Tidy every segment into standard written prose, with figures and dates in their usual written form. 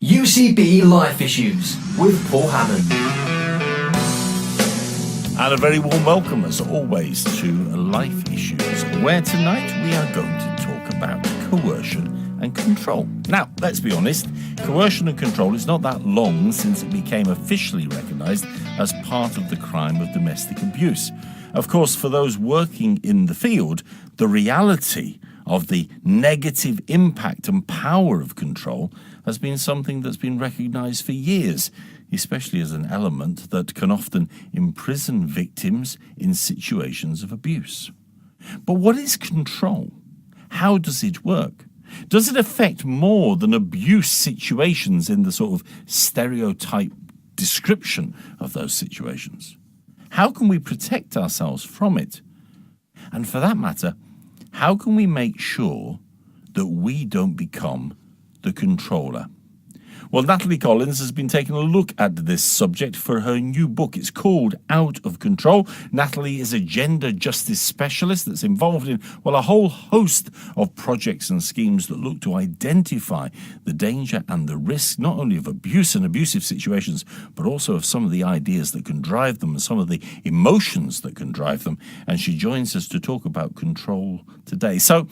UCB Life Issues with Paul Hammond. And a very warm welcome, as always, to Life Issues, where tonight we are going to talk about coercion and control. Now, let's be honest, coercion and control is not that long since it became officially recognised as part of the crime of domestic abuse. Of course, for those working in the field, the reality of the negative impact and power of control has been something that's been recognised for years, especially as an element that can often imprison victims in situations of abuse. But what is control? How does it work? Does it affect more than abuse situations in the sort of stereotype description of those situations? How can we protect ourselves from it? And for that matter, how can we make sure that we don't become the controller? Well, Natalie Collins has been taking a look at this subject for her new book. It's called Out of Control. Natalie is a gender justice specialist that's involved in, well, a whole host of projects and schemes that look to identify the danger and the risk, not only of abuse and abusive situations, but also of some of the ideas that can drive them and some of the emotions that can drive them. And she joins us to talk about control today. So,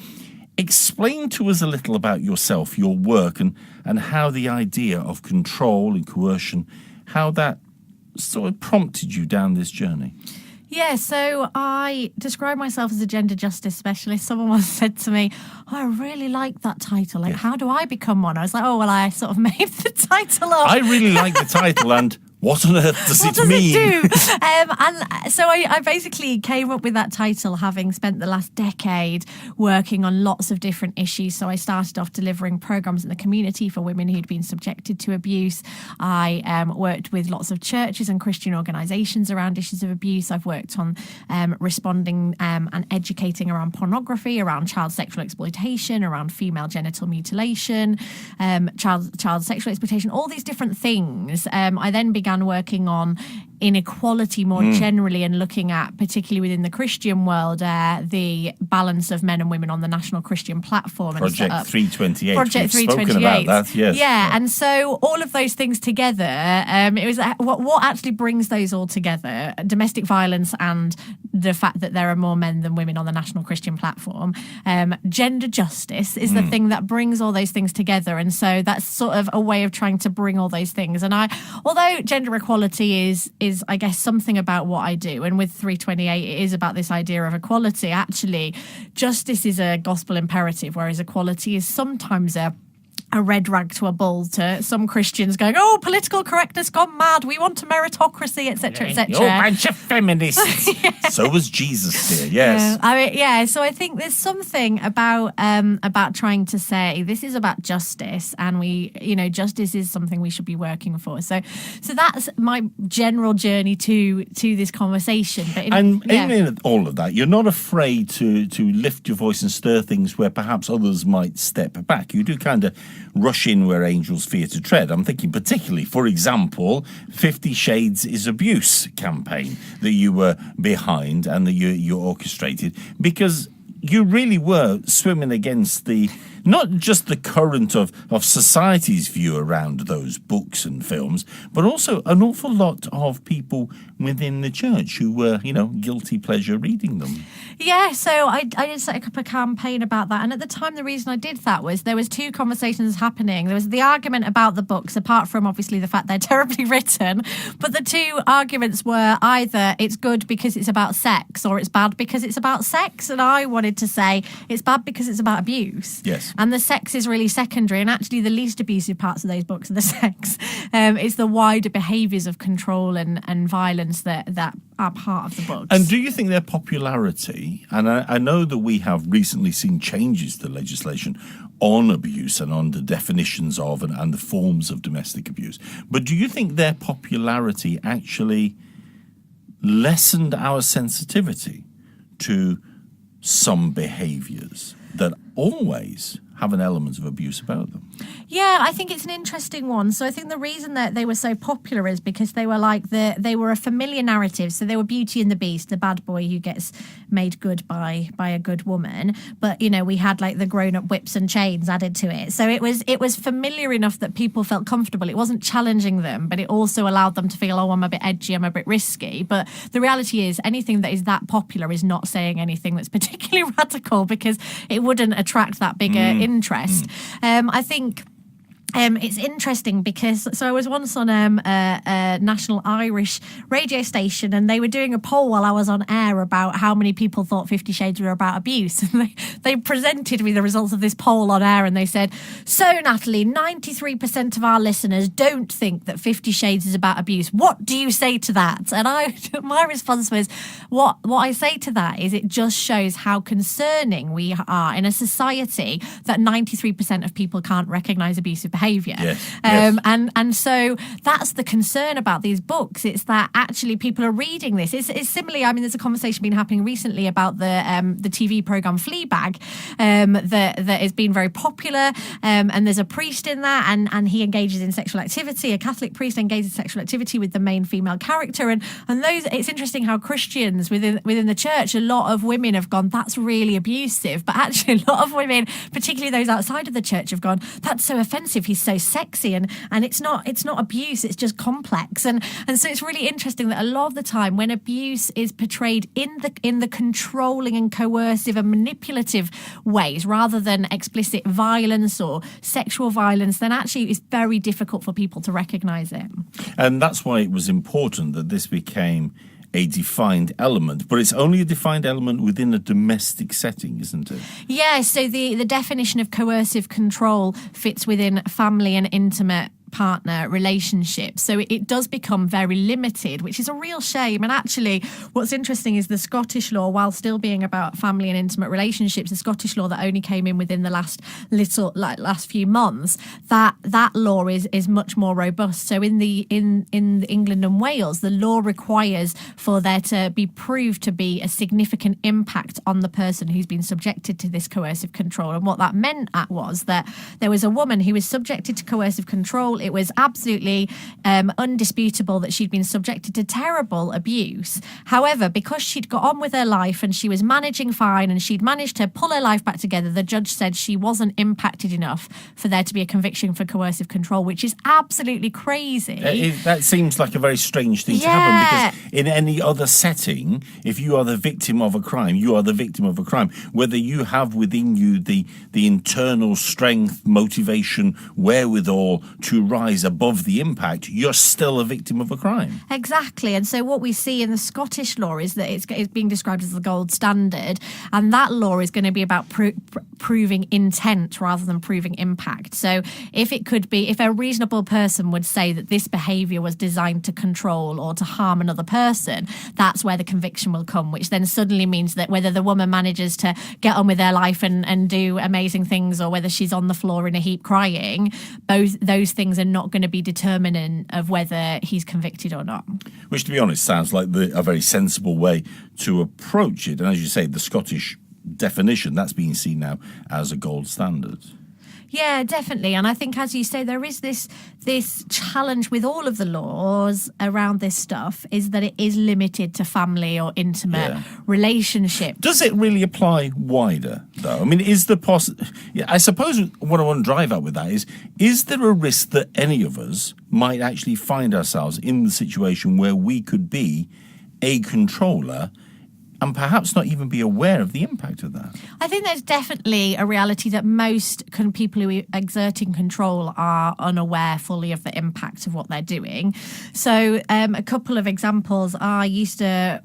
explain to us a little about yourself, your work, and how the idea of control and coercion, how that sort of prompted you down this journey. Yeah, so I describe myself as a gender justice specialist. Someone once said to me, I really like that title. Like, how do I become one? I was like, oh, well, I sort of made the title up. I really like the title, and what on earth does it mean? It do? And so I basically came up with that title having spent the last decade working on lots of different issues. So I started off delivering programs in the community for women who'd been subjected to abuse. I worked with lots of churches and Christian organisations around issues of abuse. I've worked on responding and educating around pornography, around child sexual exploitation, around female genital mutilation, child sexual exploitation, all these different things. I then began working on inequality more generally and looking at, particularly within the Christian world, the balance of men and women on the National Christian Platform. Project 328. Project 328. Spoken about that, yes. Yeah, and so all of those things together, it was what actually brings those all together, domestic violence and the fact that there are more men than women on the National Christian Platform. Gender justice is the thing that brings all those things together, and so that's sort of a way of trying to bring all those things. And although gender equality is I guess something about what I do, and with 328 it is about this idea of equality, actually justice is a gospel imperative, whereas equality is sometimes a red rag to a bull to some Christians going, oh, political correctness gone mad, we want a meritocracy, etc., etc. You're a bunch of feminists. So was Jesus here, yes. So I think there's something about trying to say this is about justice, and justice is something we should be working for. So that's my general journey to this conversation. But in all of that, you're not afraid to lift your voice and stir things where perhaps others might step back. You do kind of rush in where angels fear to tread. I'm thinking particularly, for example, 50 Shades is Abuse campaign that you were behind and that you orchestrated, because you really were swimming against not just the current of society's view around those books and films, but also an awful lot of people within the church who were, guilty pleasure reading them. Yeah, so I did set up a campaign about that. And at the time, the reason I did that was there was two conversations happening. There was the argument about the books, apart from obviously the fact they're terribly written. But the two arguments were either it's good because it's about sex, or it's bad because it's about sex. And I wanted to say it's bad because it's about abuse. Yes. And the sex is really secondary. And actually the least abusive parts of those books are the sex. It's the wider behaviours of control and violence that are part of the books. And do you think their popularity, and I know that we have recently seen changes to legislation on abuse and on the definitions of and the forms of domestic abuse, but do you think their popularity actually lessened our sensitivity to some behaviours that always have an element of abuse about them. Yeah, I think it's an interesting one. So I think the reason that they were so popular is because they were they were a familiar narrative. So they were Beauty and the Beast, the bad boy who gets made good by a good woman. But, you know, we had like the grown-up whips and chains added to it. So it was familiar enough that people felt comfortable. It wasn't challenging them, but it also allowed them to feel, oh, I'm a bit edgy, I'm a bit risky. But the reality is anything that is that popular is not saying anything that's particularly radical, because it wouldn't attract that bigger interest. I think it's interesting because I was once on a national Irish radio station, and they were doing a poll while I was on air about how many people thought 50 Shades were about abuse. And they presented me the results of this poll on air, and they said, so Natalie, 93% of our listeners don't think that 50 Shades is about abuse. What do you say to that? And my response was, what I say to that is it just shows how concerning we are in a society that 93% of people can't recognise abusive behaviour. Yes. And so that's the concern about these books. It's that actually people are reading this. It's similarly, I mean, there's a conversation been happening recently about the TV programme Fleabag that has been very popular, and there's a priest in that, and he engages in sexual activity. A Catholic priest engages in sexual activity with the main female character, and those. It's interesting how Christians within the church, a lot of women have gone, that's really abusive, but actually a lot of women, particularly those outside of the church, have gone, that's so offensive. He's so sexy, and it's not abuse, it's just complex, and so it's really interesting that a lot of the time when abuse is portrayed in the controlling and coercive and manipulative ways rather than explicit violence or sexual violence, then actually it's very difficult for people to recognise it. And that's why it was important that this became a defined element, but it's only a defined element within a domestic setting, isn't it? Yeah, so the definition of coercive control fits within family and intimate partner relationships. So it does become very limited, which is a real shame. And actually, what's interesting is the Scottish law, while still being about family and intimate relationships, the Scottish law that only came in within the last few months, that law is much more robust. So in England and Wales, the law requires for there to be proved to be a significant impact on the person who's been subjected to this coercive control. And what that meant was that there was a woman who was subjected to coercive control. It was absolutely undisputable that she'd been subjected to terrible abuse. However, because she'd got on with her life and she was managing fine and she'd managed to pull her life back together, the judge said she wasn't impacted enough for there to be a conviction for coercive control, which is absolutely crazy. That seems like a very strange thing to happen, because in any other setting, if you are the victim of a crime, you are the victim of a crime. Whether you have within you the internal strength, motivation, wherewithal to rise above the impact, you're still a victim of a crime. Exactly. And so what we see in the Scottish law is that it's being described as the gold standard, and that law is going to be about proving intent rather than proving impact. So if a reasonable person would say that this behaviour was designed to control or to harm another person, that's where the conviction will come, which then suddenly means that whether the woman manages to get on with their life and do amazing things, or whether she's on the floor in a heap crying, both those things are not going to be determinant of whether he's convicted or not. Which, to be honest, sounds like a very sensible way to approach it. And as you say, the Scottish definition, that's being seen now as a gold standard. Yeah, definitely. And I think, as you say, there is this challenge with all of the laws around this stuff, is that it is limited to family or intimate relationships. Does it really apply wider, though? I mean, I suppose what I want to drive at with that is there a risk that any of us might actually find ourselves in the situation where we could be a controller and perhaps not even be aware of the impact of that? I think there's definitely a reality that most people who are exerting control are unaware fully of the impact of what they're doing. So a couple of examples. I used to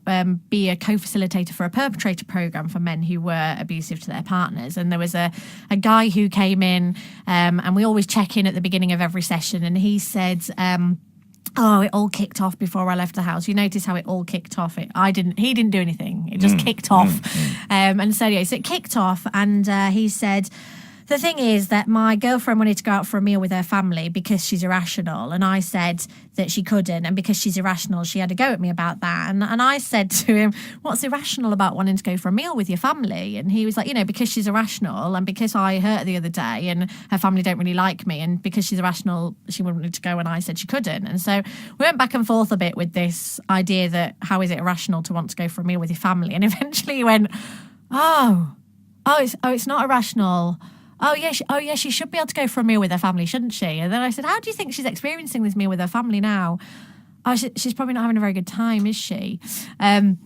be a co-facilitator for a perpetrator program for men who were abusive to their partners. And there was a guy who came in, and we always check in at the beginning of every session, and he said, it all kicked off before I left the house. You notice how it all kicked off. He didn't do anything. It just kicked off. And so it kicked off, and he said, The thing is that my girlfriend wanted to go out for a meal with her family because she's irrational, and I said that she couldn't, and because she's irrational, she had a go at me about that. And I said to him, what's irrational about wanting to go for a meal with your family? And he was like, because she's irrational, and because I hurt her the other day, and her family don't really like me, and because she's irrational, she wanted to go, and I said she couldn't. And so we went back and forth a bit with this idea that how is it irrational to want to go for a meal with your family? And eventually he went, it's not irrational. Oh yeah, she should be able to go for a meal with her family, shouldn't she? And then I said, how do you think she's experiencing this meal with her family now? Oh, she's probably not having a very good time, is she? And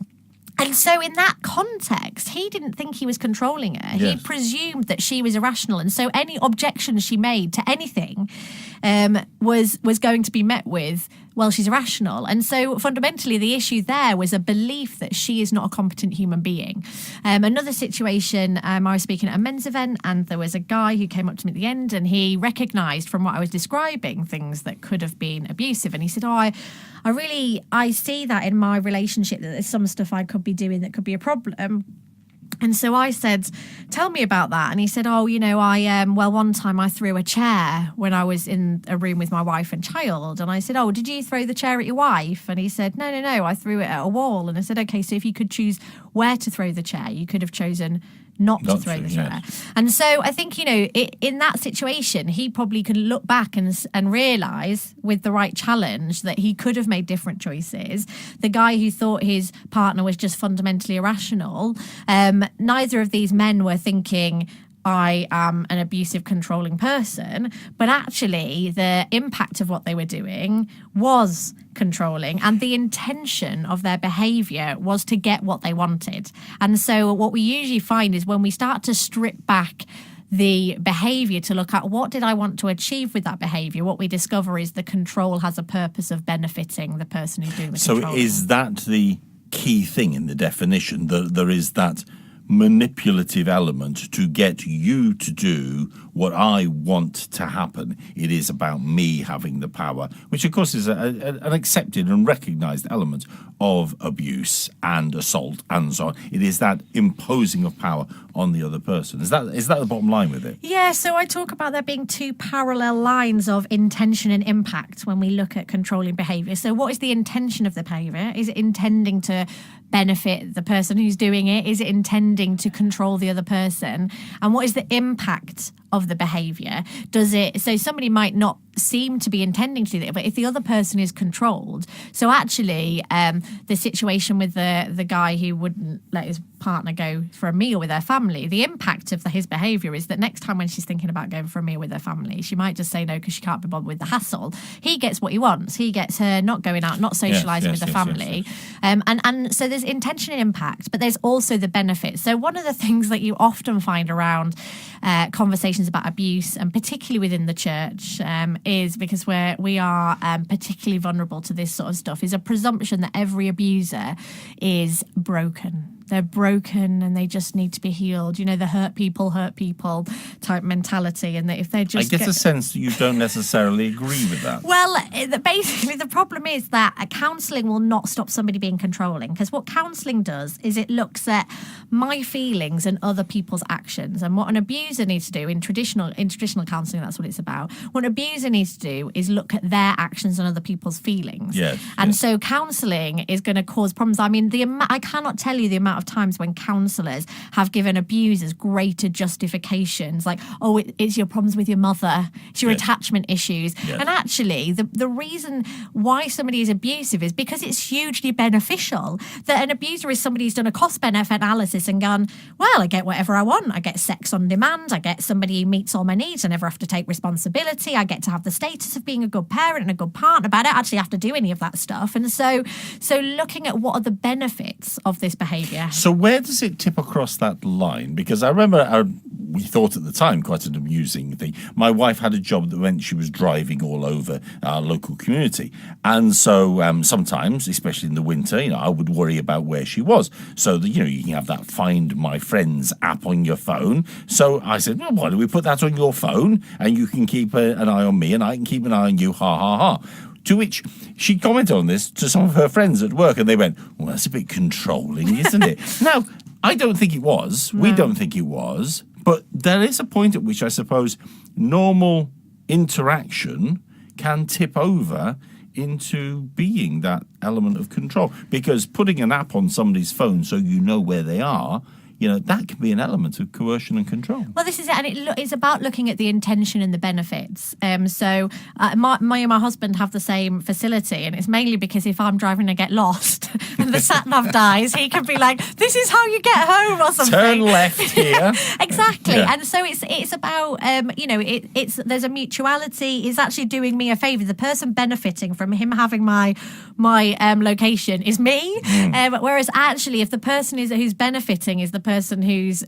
so in that context, he didn't think he was controlling her. Yes. He presumed that she was irrational. And so any objection she made to anything was going to be met with, well, she's irrational. And so fundamentally, the issue there was a belief that she is not a competent human being. Another situation, I was speaking at a men's event, and there was a guy who came up to me at the end, and he recognised from what I was describing things that could have been abusive. And he said, I see that in my relationship, that there's some stuff I could be doing that could be a problem. And so I said, tell me about that. And he said, one time I threw a chair when I was in a room with my wife and child. And I said, did you throw the chair at your wife? And he said, no, I threw it at a wall. And I said, okay, so if you could choose where to throw the chair, you could have chosen not to throw the chair. Yes. And so I think, in that situation, he probably could look back and realise with the right challenge that he could have made different choices. The guy who thought his partner was just fundamentally irrational, neither of these men were thinking, I am an abusive, controlling person, but actually the impact of what they were doing was controlling, and the intention of their behaviour was to get what they wanted. And so what we usually find is when we start to strip back the behaviour to look at what did I want to achieve with that behaviour, what we discover is the control has a purpose of benefiting the person who's doing the controlling. So is that the key thing in the definition, that there is that manipulative element to get you to do what I want to happen? It is about me having the power, which of course is an accepted and recognised element of abuse and assault and so on. It is that imposing of power on the other person. Is that the bottom line with it? Yeah, so I talk about there being two parallel lines of intention and impact when we look at controlling behaviour. So what is the intention of the behaviour? Is it intending to benefit the person who's doing it? Is it intending to control the other person? And what is the impact of the behaviour? So somebody might not seem to be intending to do that, but if the other person is controlled, so actually the situation with the guy who wouldn't let his partner go for a meal with her family, the impact of his behaviour is that next time when she's thinking about going for a meal with her family, she might just say no because she can't be bothered with the hassle. He gets what he wants. He gets her not going out, not socialising with the family. And so there's intention and impact, but there's also the benefit. So one of the things that you often find around conversations about abuse, and particularly within the church, is because we are particularly vulnerable to this sort of stuff, is a presumption that every abuser is broken. They're broken and they just need to be healed. The hurt people type mentality, and that if they just I get a sense that you don't necessarily agree with that. Well, basically the problem is that counselling will not stop somebody being controlling, because what counselling does is it looks at my feelings and other people's actions. And what an abuser needs to do in traditional counselling, that's what it's about. What an abuser needs to do is look at their actions and other people's feelings. Yes, and so counselling is going to cause problems. I mean, I cannot tell you the amount of times when counsellors have given abusers greater justifications, like, it's your problems with your mother, it's your attachment issues. And actually the reason why somebody is abusive is because it's hugely beneficial. That an abuser is somebody who's done a cost-benefit analysis and gone, well, I get whatever I want. I get sex on demand. I get somebody who meets all my needs. I never have to take responsibility. I get to have the status of being a good parent and a good partner, but I don't actually have to do any of that stuff. And so looking at what are the benefits of this behaviour. So where does it tip across that line? Because I remember we thought at the time quite an amusing thing. My wife had a job that meant she was driving all over our local community. And so sometimes, especially in the winter, I would worry about where she was. So that, you can have that Find My Friends app on your phone. So I said, well, why don't we put that on your phone and you can keep an eye on me and I can keep an eye on you, ha, ha, ha. To which she commented on this to some of her friends at work, and they went, well, that's a bit controlling, isn't it? Now, I don't think it was. No. We don't think it was. But there is a point at which I suppose normal interaction can tip over into being that element of control. Because putting an app on somebody's phone so you know where they are, that can be an element of coercion and control. Well, this is it, and it's about looking at the intention and the benefits. So my and my husband have the same facility, and it's mainly because if I'm driving and get lost and the sat nav dies, he can be like, "This is how you get home," or something. Turn left here. Exactly, Yeah. and so it's about there's a mutuality. It's actually doing me a favour. The person benefiting from him having my location is me, whereas actually, if the person who's benefiting is the person who's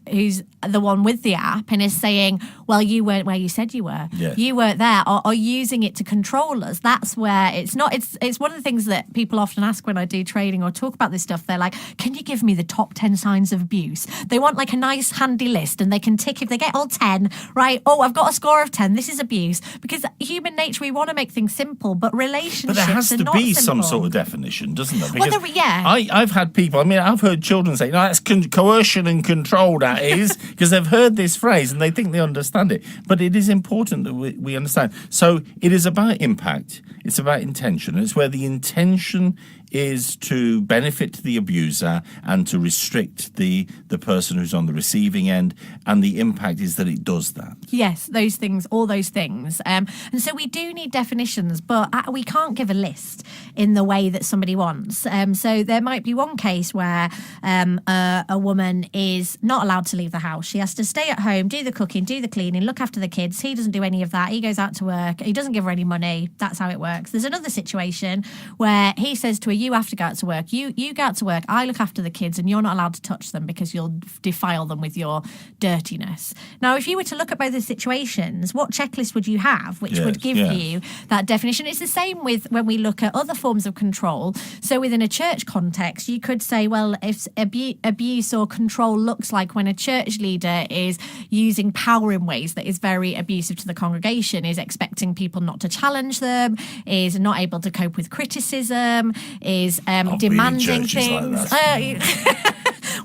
the one with the app and is saying, well, you weren't where you said you were, Yeah. you weren't there, or using it to control us, that's where it's not. It's one of the things that people often ask when I do training or talk about this stuff. They're like, can you give me the top 10 signs of abuse? They want like a nice handy list, and they can tick if they get all 10 right. Oh, I've got a score of 10, this is abuse. Because human nature, we want to make things simple, but relationships But there has are to not be simple. some sort of definition, doesn't there? Well, Because yeah. I've had people, I've heard children say, no, that's coercion and control, that is, because they've heard this phrase and they think they understand it. But it is important that we understand. So it is about impact, it's about intention. It's where the intention is to benefit the abuser and to restrict the person who's on the receiving end, and the impact is that it does that. Yes, those things, all those things. And so we do need definitions, but we can't give a list in the way that somebody wants. So there might be one case where a woman is not allowed to leave the house. She has to stay at home, do the cooking, do the cleaning, look after the kids. He doesn't do any of that. He goes out to work. He doesn't give her any money. That's how it works. There's another situation where he says to her, you have to go out to work. You go out to work. I look after the kids, and you're not allowed to touch them because you'll defile them with your dirtiness. Now, if you were to look at both the situations, what checklist would you have which would give you that definition? It's the same with when we look at other forms of control. So within a church context, you could say, well, if abuse or control looks like when a church leader is using power in ways that is very abusive to the congregation, is expecting people not to challenge them, is not able to cope with criticism, is demanding things.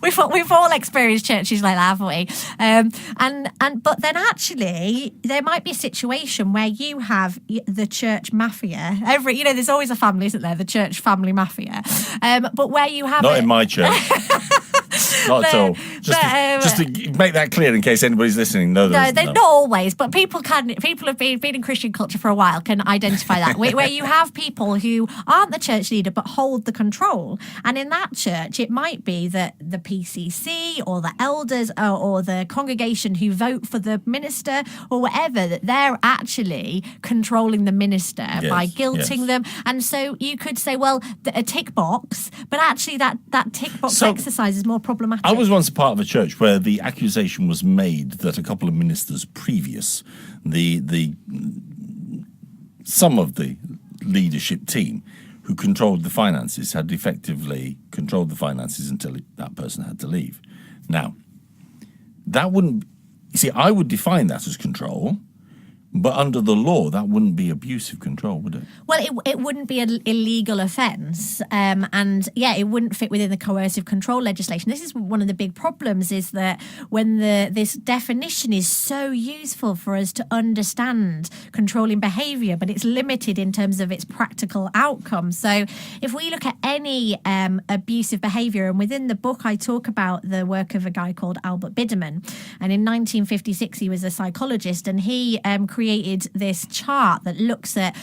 We've all experienced churches like that, haven't we? But then actually there might be a situation where you have the church mafia. There's always a family, isn't there? The church family mafia. But where you have Not in my church. Not at all. Just to make that clear in case anybody's listening. No, they're not always, but people have been in Christian culture for a while, can identify that. where you have people who aren't the church leader but hold the control. And in that church, it might be that the PCC or the elders or the congregation who vote for the minister or whatever, that they're actually controlling the minister by guilting them. And so you could say, well, a tick box, but actually that tick box exercise is more problematic. I was once a part of a church where the accusation was made that a couple of ministers previous, some of the leadership team who controlled the finances had effectively controlled the finances until that person had to leave. Now, that wouldn't... You see, I would define that as control, but under the law, that wouldn't be abusive control, would it? Well, it wouldn't be an illegal offence, and it wouldn't fit within the coercive control legislation. This is one of the big problems, is that when this definition is so useful for us to understand controlling behaviour, but it's limited in terms of its practical outcome. So if we look at any abusive behaviour, and within the book I talk about the work of a guy called Albert Biderman, and in 1956 he was a psychologist, and he created this chart that looks at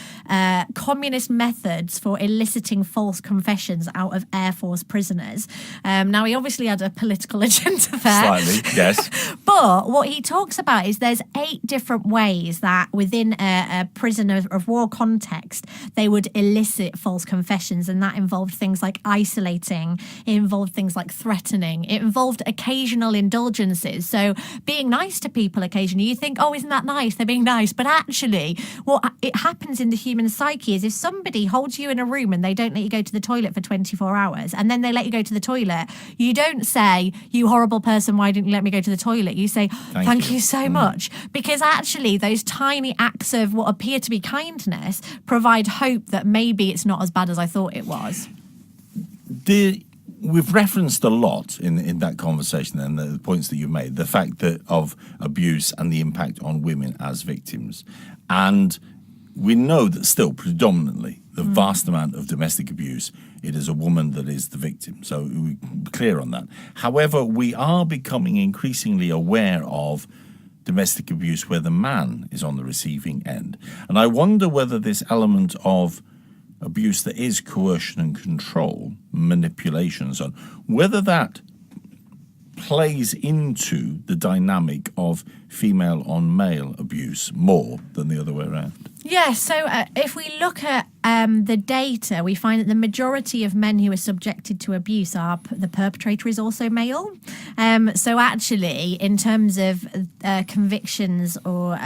communist methods for eliciting false confessions out of Air Force prisoners. Now, he obviously had a political agenda there. Slightly, yes. But what he talks about is there's 8 different ways that within a prisoner of war context, they would elicit false confessions. And that involved things like isolating. It involved things like threatening. It involved occasional indulgences. So being nice to people occasionally. You think, oh, isn't that nice? They're being nice. But actually, what it happens in the human psyche is if somebody holds you in a room and they don't let you go to the toilet for 24 hours, and then they let you go to the toilet, you don't say, you horrible person, why didn't you let me go to the toilet? You say, thank you so much. Because actually, those tiny acts of what appear to be kindness provide hope that maybe it's not as bad as I thought it was. we've referenced a lot in that conversation and the points that you made, the fact that of abuse and the impact on women as victims. And we know that still predominantly the vast amount of domestic abuse, it is a woman that is the victim. So we're clear on that. However, we are becoming increasingly aware of domestic abuse where the man is on the receiving end. And I wonder whether this element of abuse that is coercion and control, manipulation and so on, whether that plays into the dynamic of female on male abuse more than the other way around. Yeah, so if we look at the data, we find that the majority of men who are subjected to abuse are the perpetrator is also male. So actually, in terms of convictions or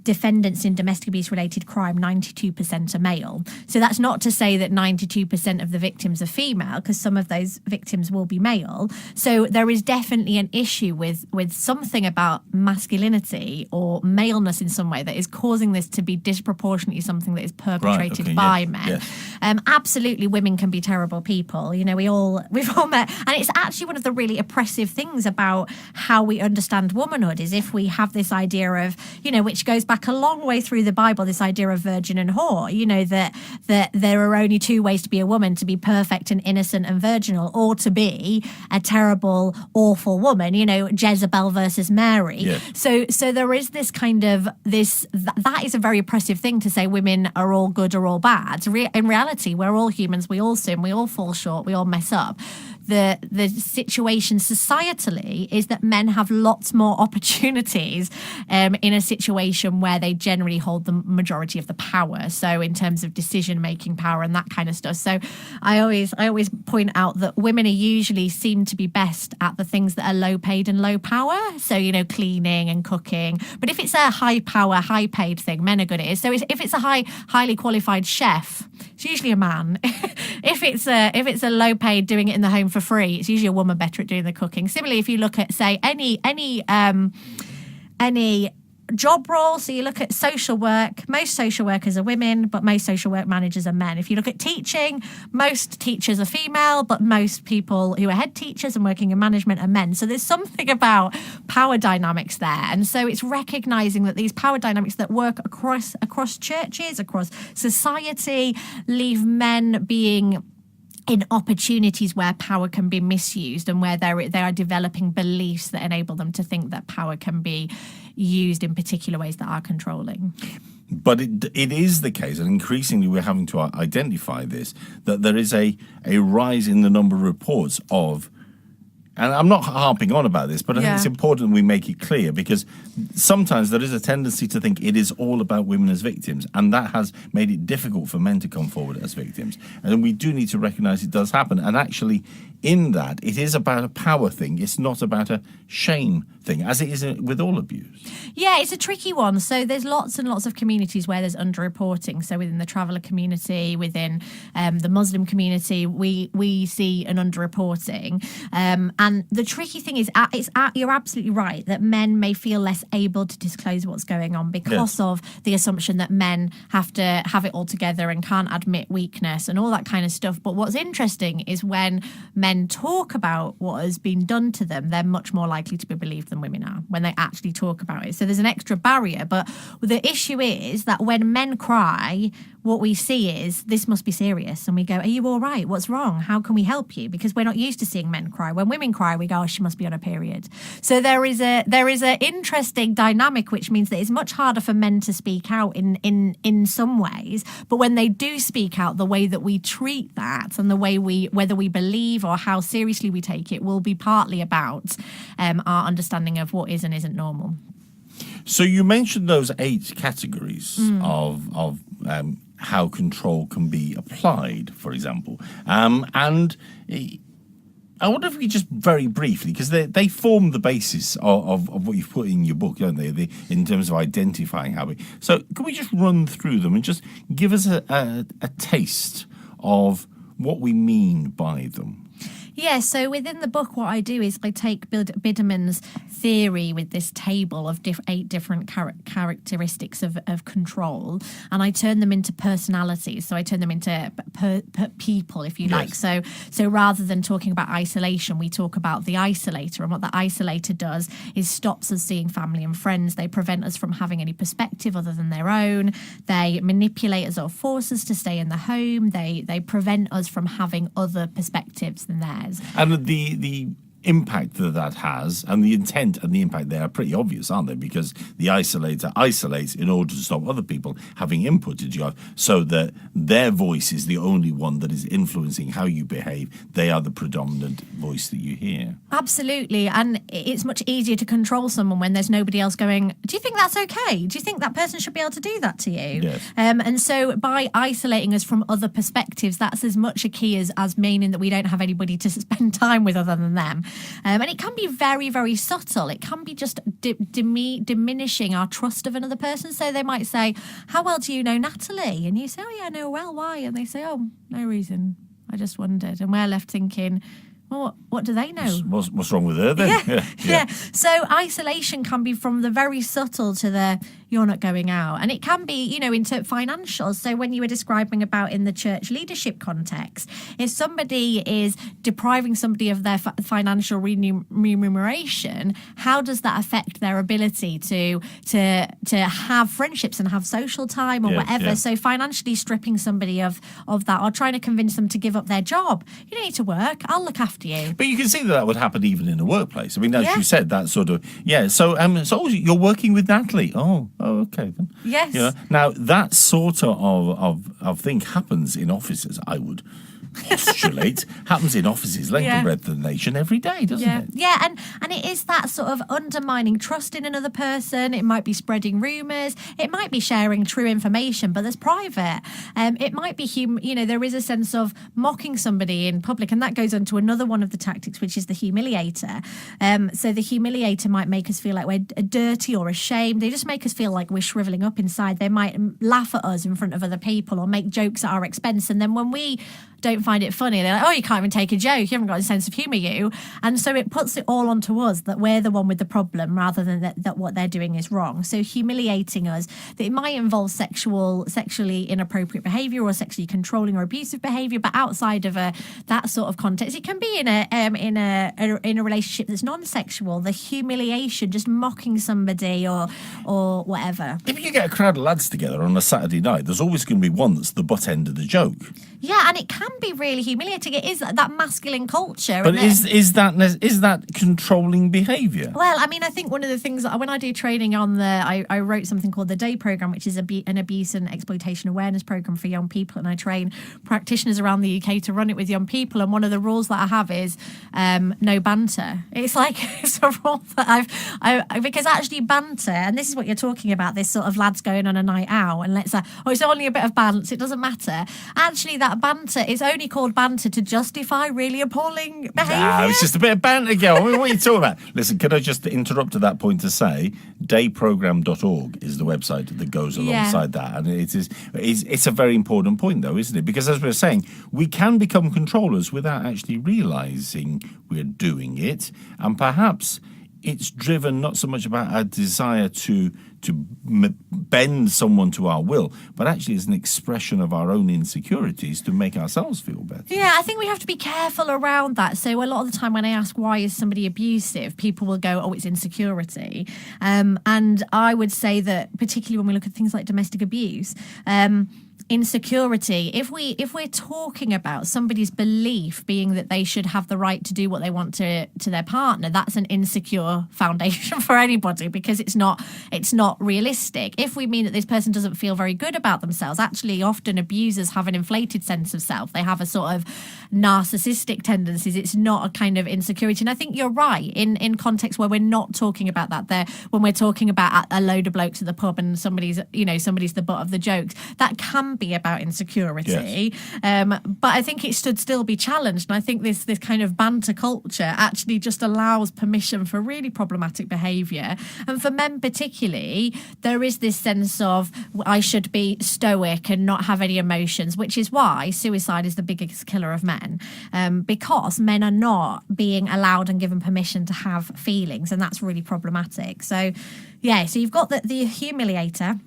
defendants in domestic abuse related crime, 92% are male. So that's not to say that 92% of the victims are female, because some of those victims will be male. So there is definitely an issue with something about masculinity or maleness in some way that is causing this to be disproportionately something that is perpetrated by men. Yes. Absolutely, women can be terrible people. You know, we've all met, and it's actually one of the really oppressive things about how we understand womanhood is if we have this idea of, you know, which goes back a long way through the Bible, this idea of virgin and whore, you know, that there are only two ways to be a woman, to be perfect and innocent and virginal, or to be a terrible, awful woman, you know, Jezebel versus Mary. Yes. So there is this kind of that is a very oppressive thing to say women are all good or all bad. In reality, we're all humans, we all sin, we all fall short, we all mess up. The situation societally is that men have lots more opportunities in a situation where they generally hold the majority of the power. So in terms of decision-making power and that kind of stuff. So I always point out that women are usually seen to be best at the things that are low paid and low power. So, you know, cleaning and cooking. But if it's a high power, high paid thing, men are good at it. So if it's a highly qualified chef, it's usually a man. If it's a low paid doing it in the home for free, it's usually a woman better at doing the cooking. Similarly, if you look at, say, any job role, so you look at social work, most social workers are women, but most social work managers are men. If you look at teaching, most teachers are female, but most people who are head teachers and working in management are men. So there's something about power dynamics there. And so it's recognizing that these power dynamics that work across churches, across society, leave men being in opportunities where power can be misused and where they are developing beliefs that enable them to think that power can be used in particular ways that are controlling. But it is the case, and increasingly we're having to identify this, that there is a rise in the number of reports of, and I'm not harping on about this, but I think it's important we make it clear, because sometimes there is a tendency to think it is all about women as victims, and that has made it difficult for men to come forward as victims. And we do need to recognise it does happen. And actually, in that, it is about a power thing. It's not about a shame thing, as it is with all abuse. Yeah, it's a tricky one. So there's lots and lots of communities where there's underreporting. So within the traveller community, within the Muslim community, we see an underreporting. And the tricky thing is, you're absolutely right that men may feel less able to disclose what's going on because of the assumption that men have to have it all together and can't admit weakness and all that kind of stuff. But what's interesting is when men talk about what has been done to them, they're much more likely to be believed than women are when they actually talk about it. So there's an extra barrier. But the issue is that when men cry, what we see is this must be serious. And we go, are you all right? What's wrong? How can we help you? Because we're not used to seeing men cry. When women cry, we go, oh, she must be on her period. So there is a interesting dynamic, which means that it's much harder for men to speak out in some ways. But when they do speak out, the way that we treat that and the way whether we believe or how seriously we take it will be partly about our understanding of what is and isn't normal. So you mentioned those 8 categories of how control can be applied, for example. And I wonder if we just very briefly, because they form the basis of what you've put in your book, don't they, in terms of identifying habit. So can we just run through them and just give us a taste of what we mean by them? Yeah, so within the book, what I do is I take Biderman's theory with this table of 8 different characteristics of control, and I turn them into personalities. So I turn them into people, if you like. So rather than talking about isolation, we talk about the isolator. And what the isolator does is stops us seeing family and friends. They prevent us from having any perspective other than their own. They manipulate us or force us to stay in the home. They prevent us from having other perspectives than theirs. And the impact that has, and the intent and the impact there are pretty obvious, aren't they? Because the isolator isolates in order to stop other people having input into your life, so that their voice is the only one that is influencing how you behave. They are the predominant voice that you hear. Absolutely. And it's much easier to control someone when there's nobody else going, do you think that's okay? Do you think that person should be able to do that to you? Yes. And so by isolating us from other perspectives, that's as much a key as meaning that we don't have anybody to spend time with other than them. And it can be very, very subtle. It can be just diminishing our trust of another person. So they might say, how well do you know Natalie? And you say, oh, yeah, I know her well. Why? And they say, oh, no reason. I just wondered. And we're left thinking, well, what do they know? What's wrong with her then? Yeah. So isolation can be from the very subtle to the you're not going out. And it can be, into financials. So when you were describing about in the church leadership context, if somebody is depriving somebody of their financial remuneration, how does that affect their ability to have friendships and have social time or whatever? Yeah. So financially stripping somebody of that, or trying to convince them to give up their job. You don't need to work. I'll look after you. But you can see that would happen even in a workplace. I mean, as you said, that sort of, So you're working with Natalie. Oh, okay then. Yes. Now that sort of thing happens in offices, I would postulate, happens in offices length and breadth of the nation every day, doesn't it? Yeah, and it is that sort of undermining trust in another person. It might be spreading rumours. It might be sharing true information, but that's private. It might be, there is a sense of mocking somebody in public, and that goes on to another one of the tactics, which is the humiliator. So the humiliator might make us feel like we're dirty or ashamed. They just make us feel like we're shriveling up inside. They might laugh at us in front of other people or make jokes at our expense, and then when we don't find it funny, they're like, oh, you can't even take a joke, you haven't got a sense of humour, you. And so it puts it all onto us that we're the one with the problem, rather than that what they're doing is wrong. So humiliating us, that it might involve sexually inappropriate behaviour or sexually controlling or abusive behaviour, but outside of that sort of context, it can be in a relationship that's non-sexual. The humiliation, just mocking somebody or whatever. If you get a crowd of lads together on a Saturday night, there's always going to be one that's the butt end of the joke. Yeah, and it can be really humiliating. It is that masculine culture. But is that controlling behaviour? Well, I mean, I think one of the things that when I do training on I wrote something called the DAY program, which is an abuse and exploitation awareness program for young people, and I train practitioners around the UK to run it with young people. And one of the rules that I have is no banter. It's like it's a rule that because actually banter, and this is what you're talking about, this sort of lads going on a night out and it's only a bit of banter, it doesn't matter. Actually, that banter is only called banter to justify really appalling behaviour. Nah, it's just a bit of banter, girl. What are you talking about? Listen, could I just interrupt at that point to say dayprogram.org is the website that goes alongside that, and it's a very important point, though, isn't it? Because as we were saying, we can become controllers without actually realising we're doing it, and perhaps it's driven not so much about our desire to bend someone to our will, but actually as an expression of our own insecurities to make ourselves feel better. Yeah, I think we have to be careful around that. So a lot of the time when I ask why is somebody abusive, people will go, oh, it's insecurity. And I would say that particularly when we look at things like domestic abuse, insecurity, if we're talking about somebody's belief being that they should have the right to do what they want to their partner, that's an insecure foundation for anybody, because it's not realistic. If we mean that this person doesn't feel very good about themselves, actually often abusers have an inflated sense of self. They have a sort of narcissistic tendencies. It's not a kind of insecurity. And I think you're right in context where we're not talking about that there, when we're talking about a load of blokes at the pub and somebody's the butt of the jokes, that can be about insecurity. But I think it should still be challenged. And I think this kind of banter culture actually just allows permission for really problematic behaviour. And for men particularly, there is this sense of I should be stoic and not have any emotions, which is why suicide is the biggest killer of men, because men are not being allowed and given permission to have feelings, and that's really problematic. So you've got the humiliator.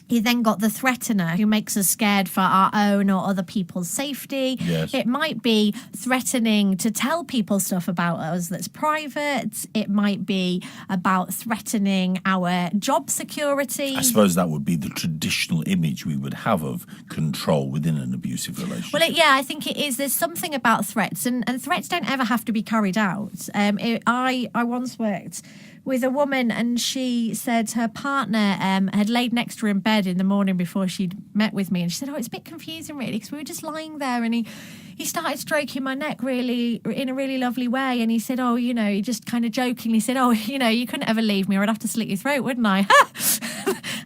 You then got the threatener, who makes us scared for our own or other people's safety. Yes. It might be threatening to tell people stuff about us that's private. It might be about threatening our job security. I suppose that would be the traditional image we would have of control within an abusive relationship. Well, I think it is. There's something about threats, and threats don't ever have to be carried out. I once worked with a woman, and she said her partner had laid next to her in bed in the morning before she'd met with me, and she said, it's a bit confusing really, because we were just lying there, and he started stroking my neck really in a really lovely way, and he said, he just kind of jokingly said, you couldn't ever leave me or I'd have to slit your throat, wouldn't I?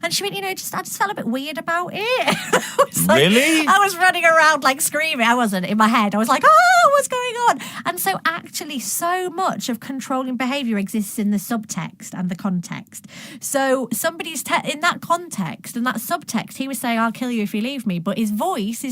And she went, I just felt a bit weird about it. Really? I was running around like screaming. I wasn't in my head. I was like, what's going on? And so actually so much of controlling behaviour exists in the subtext and the context. So somebody's in that context and that subtext, he was saying, I'll kill you if you leave me. But his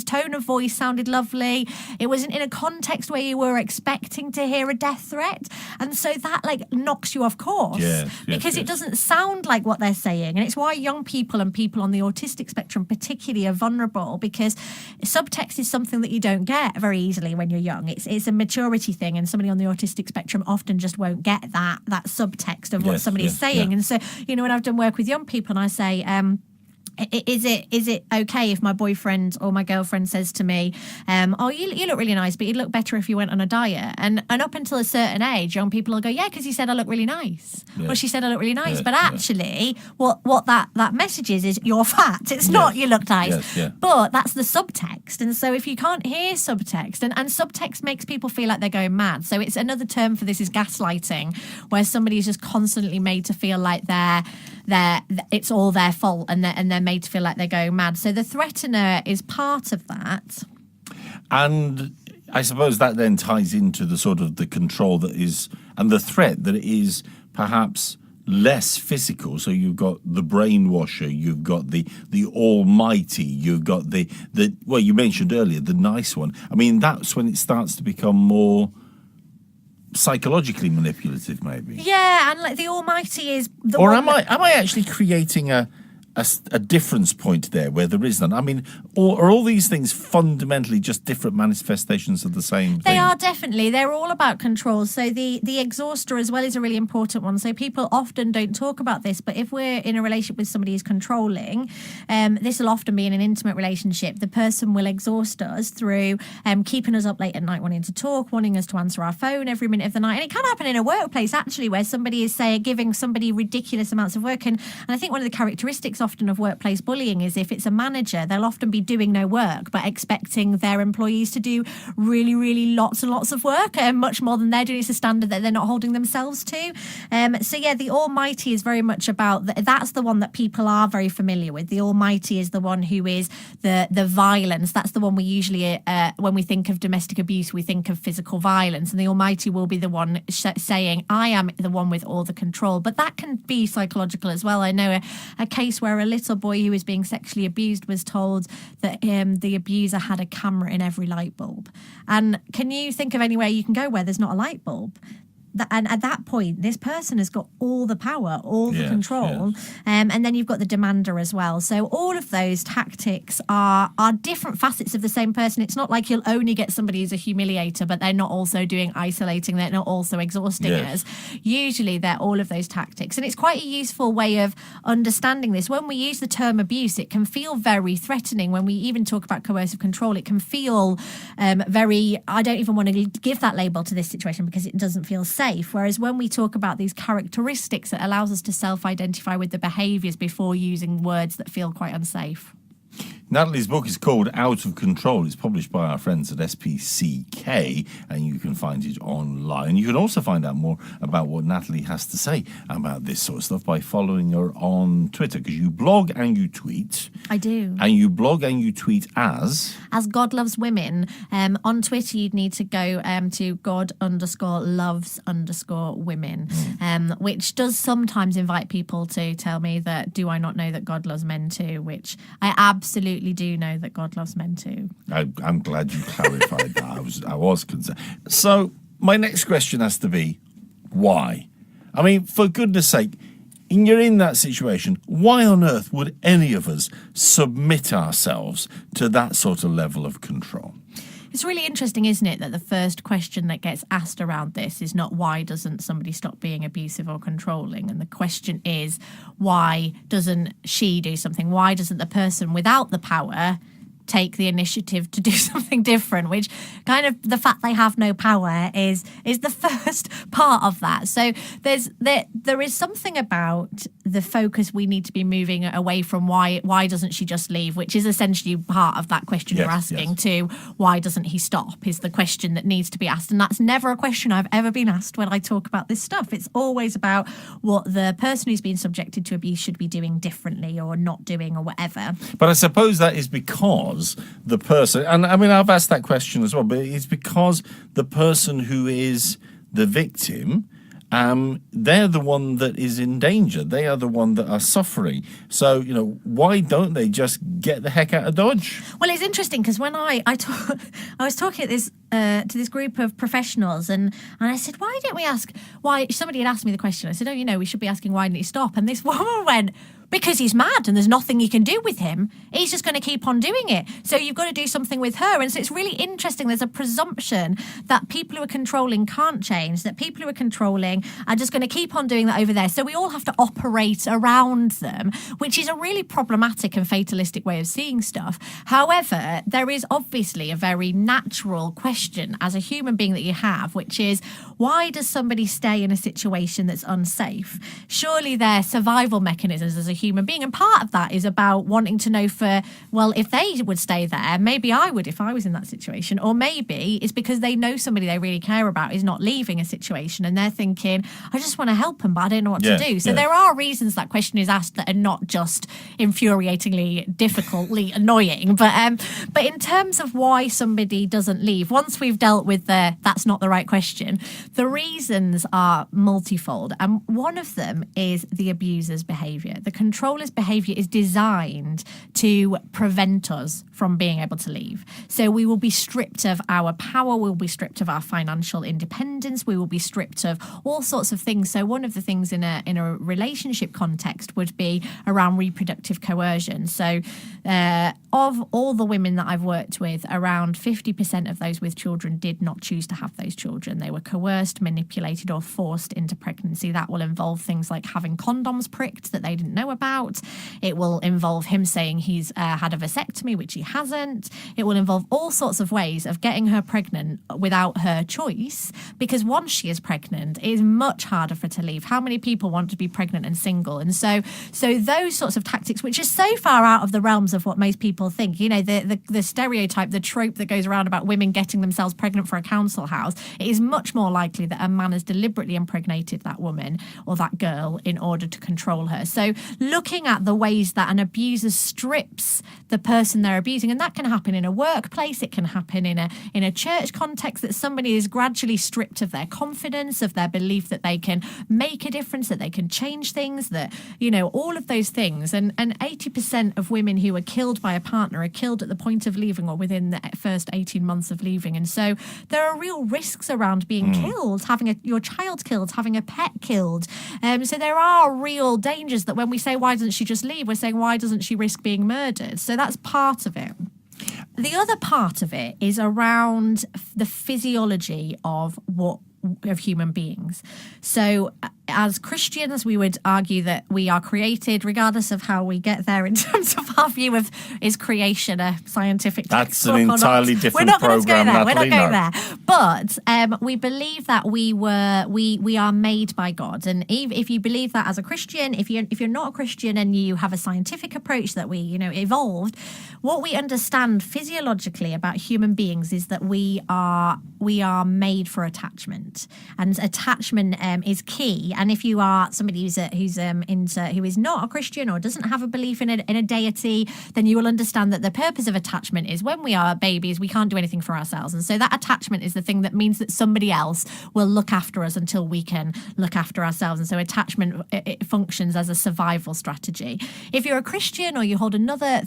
tone of voice sounded lovely. It wasn't in a context where you were expecting to hear a death threat. And so that knocks you off course because it doesn't sound like what they're saying. And it's why young people and people on the autistic spectrum particularly are vulnerable, because subtext is something that you don't get very easily when you're young. It's a maturity thing, and somebody on the autistic spectrum often just won't get that subtext of what somebody's saying. And so, when I've done work with young people and I say, is it okay if my boyfriend or my girlfriend says to me, you look really nice, but you'd look better if you went on a diet? And up until a certain age, young people will go, because he said I look really nice. Or she said I look really nice. But actually, what that message is you're fat. It's not you look nice. But that's the subtext. And so if you can't hear subtext, and subtext makes people feel like they're going mad. So it's another term for this is gaslighting, where somebody is just constantly made to feel like it's all their fault, and they're made to feel like they're going mad. So the threatener is part of that. And I suppose that then ties into the sort of the control that is, and the threat that is perhaps less physical. So you've got the brainwasher, you've got the almighty, you've got the well, you mentioned earlier, the nice one. I mean, that's when it starts to become more psychologically manipulative, maybe. Yeah, and the almighty is the or one am I actually creating a difference point there where there is none? I mean, or are all these things fundamentally just different manifestations of the same thing? They are definitely. They're all about control. So the exhauster as well is a really important one. So people often don't talk about this, but if we're in a relationship with somebody who's controlling, this will often be in an intimate relationship. The person will exhaust us through keeping us up late at night, wanting to talk, wanting us to answer our phone every minute of the night. And it can happen in a workplace, actually, where somebody is, giving somebody ridiculous amounts of work. And I think one of the characteristics often of workplace bullying is if it's a manager, they'll often be doing no work but expecting their employees to do really, really lots and lots of work, and much more than they're doing. It's a standard that they're not holding themselves to. The almighty is very much about that's the one that people are very familiar with. The almighty is the one who is the violence. That's the one we usually when we think of domestic abuse, we think of physical violence, and the almighty will be the one saying, I am the one with all the control. But that can be psychological as well. I know a case where a little boy who was being sexually abused was told that the abuser had a camera in every light bulb. And can you think of anywhere you can go where there's not a light bulb? And at that point, this person has got all the power, all the control. And then you've got the demander as well. So all of those tactics are different facets of the same person. It's not like you'll only get somebody who's a humiliator, but they're not also doing isolating. They're not also exhausting us. Usually they're all of those tactics. And it's quite a useful way of understanding this. When we use the term abuse, it can feel very threatening. When we even talk about coercive control, it can feel very, I don't even want to give that label to this situation because it doesn't feel safe. Whereas when we talk about these characteristics, it allows us to self-identify with the behaviours before using words that feel quite unsafe. Natalie's book is called Out of Control. It's published by our friends at SPCK, and you can find it online. You can also find out more about what Natalie has to say about this sort of stuff by following her on Twitter, because you blog and you tweet. I do. And you blog and you tweet as God Loves Women. On Twitter, you'd need to go to God_loves_women, which does sometimes invite people to tell me that, do I not know that God loves men too? Which I absolutely do know that God loves men too. I'm glad you clarified that. I was concerned. So my next question has to be, why? I mean, for goodness sake, you're in that situation. Why on earth would any of us submit ourselves to that sort of level of control? It's really interesting, isn't it, that the first question that gets asked around this is not why doesn't somebody stop being abusive or controlling, and the question is why doesn't she do something? Why doesn't the person without the power take the initiative to do something different, which kind of the fact they have no power is the first part of that. So there is something about the focus we need to be moving away from why doesn't she just leave, which is essentially part of that question you're asking, to why doesn't he stop is the question that needs to be asked. And that's never a question I've ever been asked when I talk about this stuff. It's always about what the person who's been subjected to abuse should be doing differently or not doing or whatever. But I suppose that is because the person, and I mean, I've asked that question as well, but it's because the person who is the victim, they're the one that is in danger. They are the one that are suffering. So, why don't they just get the heck out of Dodge? Well, it's interesting because when I was talking to this group of professionals, and I said, why don't we ask why? Somebody had asked me the question. I said, we should be asking why didn't he stop? And this woman went, because he's mad and there's nothing you can do with him. He's just going to keep on doing it. So you've got to do something with her. And so it's really interesting. There's a presumption that people who are controlling can't change, that people who are controlling are just going to keep on doing that over there. So we all have to operate around them, which is a really problematic and fatalistic way of seeing stuff. However, there is obviously a very natural question as a human being that you have, which is, why does somebody stay in a situation that's unsafe? Surely their survival mechanisms as a human being, and part of that is about wanting to know if they would stay there, maybe I would if I was in that situation, or maybe it's because they know somebody they really care about is not leaving a situation and they're thinking, I just want to help them but I don't know what to do. So there are reasons that question is asked that are not just infuriatingly difficultly annoying, but in terms of why somebody doesn't leave, once we've dealt with that's not the right question, the reasons are multifold, and one of them is the abuser's behaviour. The controller's behaviour is designed to prevent us from being able to leave. So we will be stripped of our power, we will be stripped of our financial independence, we will be stripped of all sorts of things. So one of the things in a relationship context would be around reproductive coercion. So of all the women that I've worked with, around 50% of those with children did not choose to have those children. They were coerced, manipulated, or forced into pregnancy. That will involve things like having condoms pricked that they didn't know about. It will involve him saying he's had a vasectomy, which he hasn't. It will involve all sorts of ways of getting her pregnant without her choice, because once she is pregnant, it is much harder for her to leave. How many people want to be pregnant and single? And so those sorts of tactics, which is so far out of the realms of what most people think, the stereotype, the trope that goes around about women getting themselves pregnant for a council house, it is much more likely that a man has deliberately impregnated that woman or that girl in order to control her. So looking at the ways that an abuser strips the person they're abusing, and that can happen in a workplace, it can happen in a church context, that somebody is gradually stripped of their confidence, of their belief that they can make a difference, that they can change things, that, all of those things. And 80% of women who are killed by a partner are killed at the point of leaving or within the first 18 months of leaving. And so there are real risks around being killed, having your child killed, having a pet killed. So there are real dangers that when we say, why doesn't she just leave, we're saying, why doesn't she risk being murdered? So that's part of it. The other part of it is around the physiology of human beings. So as Christians, we would argue that we are created, regardless of how we get there in terms of our view of is creation a scientific That's textbook an or not. entirely different We're not going to go program, there. We're not Natalie, going there. But we believe that we are made by God, and if you believe that as a Christian, if you're not a Christian and you have a scientific approach that we evolved, what we understand physiologically about human beings is that we are made for attachment, and attachment is key. And if you are somebody who is not a Christian or doesn't have a belief in a deity, then you will understand that the purpose of attachment is when we are babies, we can't do anything for ourselves, and so that attachment is the thing that means that somebody else will look after us until we can look after ourselves. And so attachment, it functions as a survival strategy. If you're a Christian or you hold another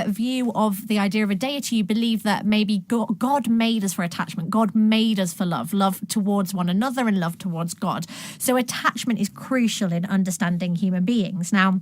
view of the idea of a deity, you believe that maybe God made us for attachment. God made us for love towards one another and love towards God. So attachment is crucial in understanding human beings. Now,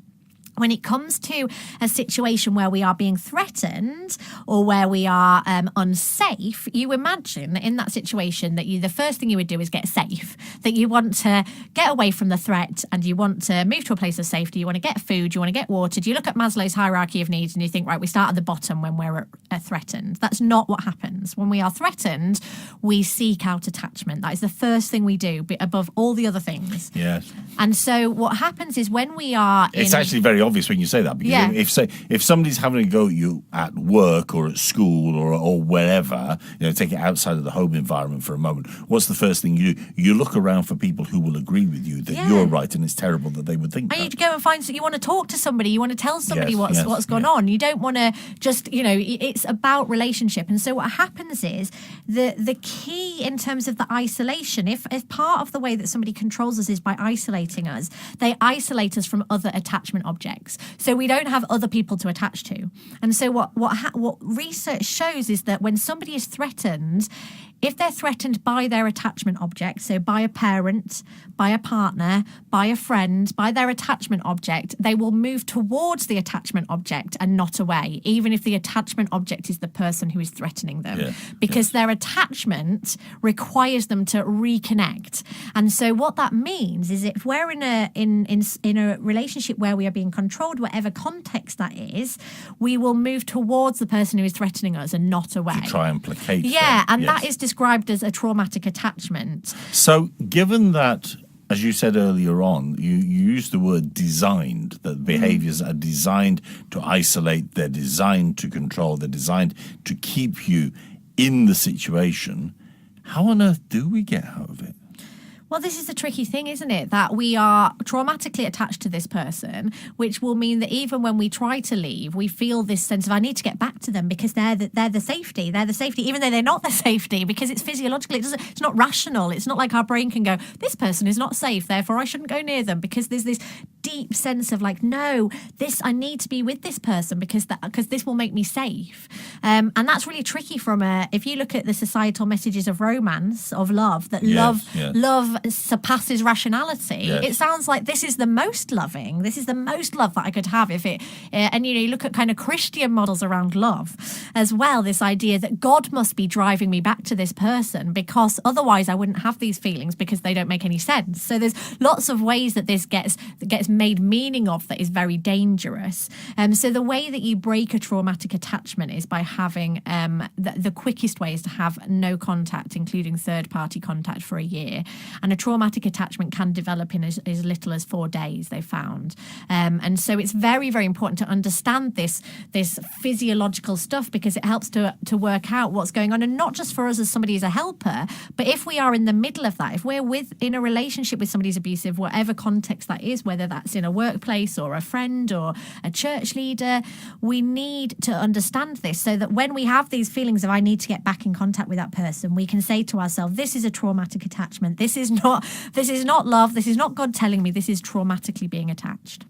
when it comes to a situation where we are being threatened or where we are unsafe, you imagine that in that situation that the first thing you would do is get safe, that you want to get away from the threat and you want to move to a place of safety, you want to get food, you want to get water. Do you look at Maslow's hierarchy of needs and you think, right, we start at the bottom when we're threatened? That's not what happens. When we are threatened, we seek out attachment. That is the first thing we do above all the other things. Yes. And so what happens is when we are It's actually very obvious when you say that, because if somebody's having a go at you at work or at school or wherever, take it outside of the home environment for a moment, what's the first thing you do? You look around for people who will agree with you that you're right, and it's terrible that they would think that. And you go and find, you want to talk to somebody, you want to tell somebody what's gone on. You don't want to just, it's about relationship. And so what happens is the key in terms of the isolation, if part of the way that somebody controls us is by isolating us, they isolate us from other attachment objects. So we don't have other people to attach to. And so what research shows is that when somebody is threatened, if they're threatened by their attachment object, so by a parent, by a partner, by a friend, by their attachment object, they will move towards the attachment object and not away, even if the attachment object is the person who is threatening them, because their attachment requires them to reconnect. And so what that means is if we're in a relationship where we are being controlled, whatever context that is, we will move towards the person who is threatening us and not away. To try and placate them. And that is described as a traumatic attachment. So given that, as you said earlier on, you used the word designed, that behaviors are designed to isolate, they're designed to control, they're designed to keep you in the situation. How on earth do we get out of it? Well, this is the tricky thing, isn't it? That we are traumatically attached to this person, which will mean that even when we try to leave, we feel this sense of, I need to get back to them because they're the safety. They're the safety, even though they're not the safety, because it's physiological. It's not rational. It's not like our brain can go, this person is not safe, therefore I shouldn't go near them, because there's this deep sense of like, no, I need to be with this person because this will make me safe. And that's really tricky if you look at the societal messages of romance, of love, that love surpasses rationality. It sounds like this is the most loving. This is the most love that I could have if it. And you look at kind of Christian models around love as well. This idea that God must be driving me back to this person because otherwise I wouldn't have these feelings because they don't make any sense. So there's lots of ways that this gets made meaning of that is very dangerous. So the way that you break a traumatic attachment is by having the quickest way is to have no contact, including third-party contact, for a year. And a traumatic attachment can develop in as little as 4 days, they found. And so it's very, very important to understand this physiological stuff, because it helps to work out what's going on, and not just for us as somebody who's a helper, but if we are in the middle of that, if we're in a relationship with somebody who's abusive, whatever context that is, whether that's in a workplace or a friend or a church leader, we need to understand this so that when we have these feelings of I need to get back in contact with that person, we can say to ourselves, this is a traumatic attachment. This is not love. This is not God telling me. This is traumatically being attached.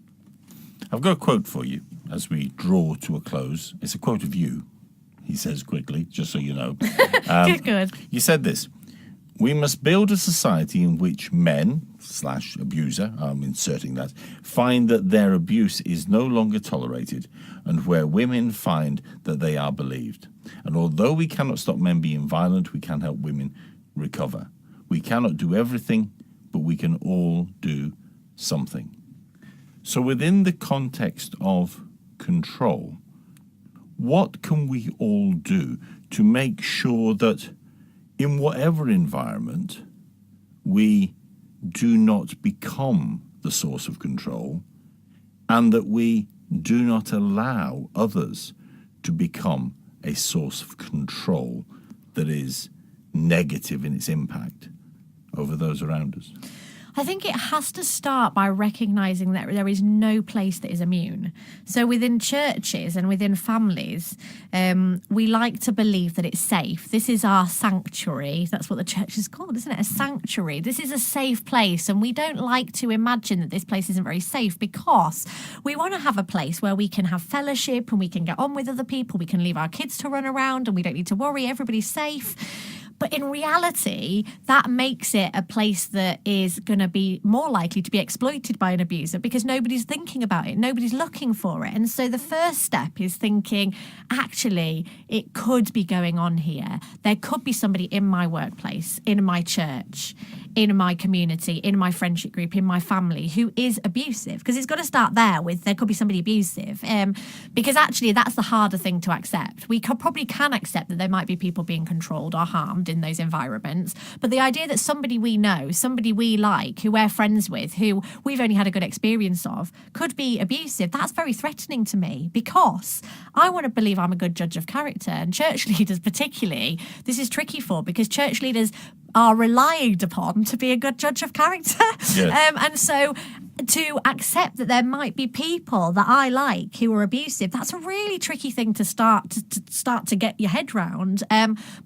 I've got a quote for you as we draw to a close. It's a quote of you, he says quickly, just so you know. Good. You said this: we must build a society in which men/abuser, I'm inserting that, find that their abuse is no longer tolerated, and where women find that they are believed. And although we cannot stop men being violent, we can help women recover. We cannot do everything, but we can all do something. So within the context of control, what can we all do to make sure that in whatever environment we do not become the source of control, and that we do not allow others to become a source of control that is negative in its impact over those around us? I think it has to start by recognizing that there is no place that is immune. So within churches and within families, we like to believe that it's safe. This is our sanctuary. That's what the church is called, isn't it? A sanctuary. This is a safe place. And we don't like to imagine that this place isn't very safe, because we want to have a place where we can have fellowship and we can get on with other people. We can leave our kids to run around and we don't need to worry. Everybody's safe. But in reality, that makes it a place that is going to be more likely to be exploited by an abuser, because nobody's thinking about it. Nobody's looking for it. And so the first step is thinking, actually, it could be going on here. There could be somebody in my workplace, in my church, in my community, in my friendship group, in my family who is abusive. Because it's got to start there with there could be somebody abusive. Because actually, that's the harder thing to accept. We probably can accept that there might be people being controlled or harmed in those environments, but the idea that somebody we know, somebody we like, who we're friends with, who we've only had a good experience of, could be abusive, that's very threatening to me, because I want to believe I'm a good judge of character. And church leaders particularly, this is tricky for, because church leaders are relied upon to be a good judge of character. Yes. And so to accept that there might be people that I like who are abusive, that's a really tricky thing to start to get your head round.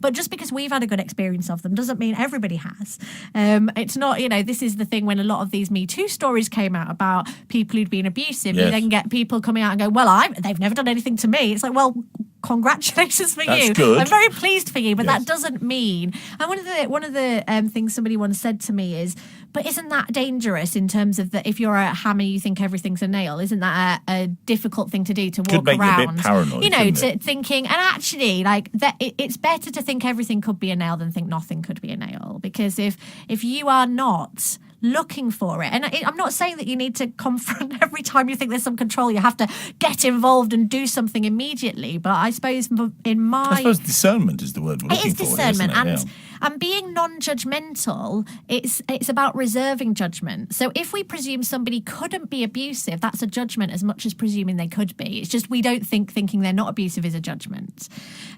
But just because we've had a good experience of them doesn't mean everybody has. It's not, this is the thing when a lot of these Me Too stories came out about people who'd been abusive. Yes. You then get people coming out and go, well, they've never done anything to me. It's like, well, congratulations for That's you. good. I'm very pleased for you, but Yes. that doesn't mean. And one of the things somebody once said to me is, but isn't that dangerous in terms of that if you're a hammer, you think everything's a nail? Isn't that a difficult thing to do, to walk make you a around? bit paranoid, couldn't it? Thinking, and actually, like that, it's better to think everything could be a nail than think nothing could be a nail. Because if you are not looking for it, and I'm not saying that you need to confront every time you think there's some control, you have to get involved and do something immediately. But I suppose I suppose discernment is the word we're looking it is for. discernment, Here, isn't it? and and being non-judgmental, it's about reserving judgment. So if we presume somebody couldn't be abusive, that's a judgment as much as presuming they could be. It's just we don't thinking they're not abusive is a judgment.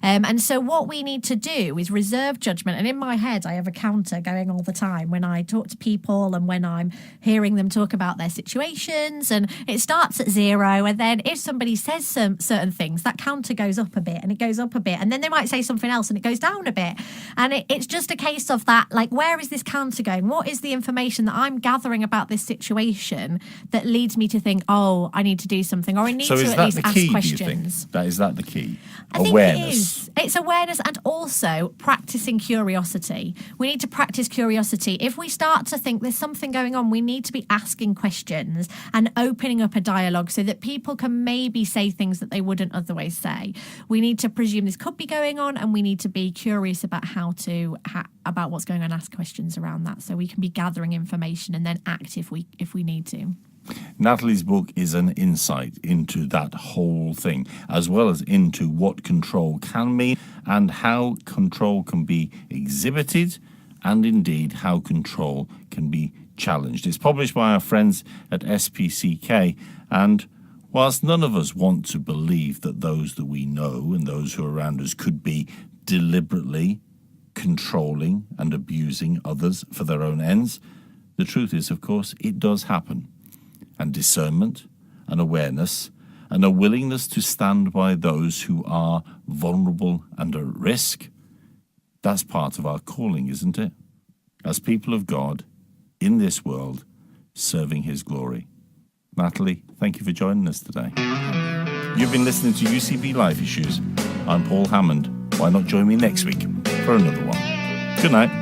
And so what we need to do is reserve judgment. And in my head, I have a counter going all the time when I talk to people and when I'm hearing them talk about their situations. And it starts at 0. And then if somebody says some certain things, that counter goes up a bit and it goes up a bit. And then they might say something else and it goes down a bit. And it's just a case of that, like, where is this counter going? What is the information that I'm gathering about this situation that leads me to think, oh, I need to do something, or I need So to is at that least the ask key, questions? do you think? Is that the key? I think Awareness. it is. It's awareness and also practicing curiosity. We need to practice curiosity. If we start to think there's something going on, we need to be asking questions and opening up a dialogue so that people can maybe say things that they wouldn't otherwise say. We need to presume this could be going on, and we need to be curious about about what's going on, ask questions around that, so we can be gathering information and then act if we need to. Natalie's book is an insight into that whole thing, as well as into what control can mean and how control can be exhibited, and indeed how control can be challenged. It's published by our friends at SPCK, and whilst none of us want to believe that those that we know and those who are around us could be deliberately controlling and abusing others for their own ends, the truth is, of course, it does happen. And discernment and awareness and a willingness to stand by those who are vulnerable and at risk, that's part of our calling, isn't it? As people of God in this world, serving his glory. Natalie, thank you for joining us today. You've been listening to UCB Life Issues. I'm Paul Hammond. Why not join me next week for another one? Good night.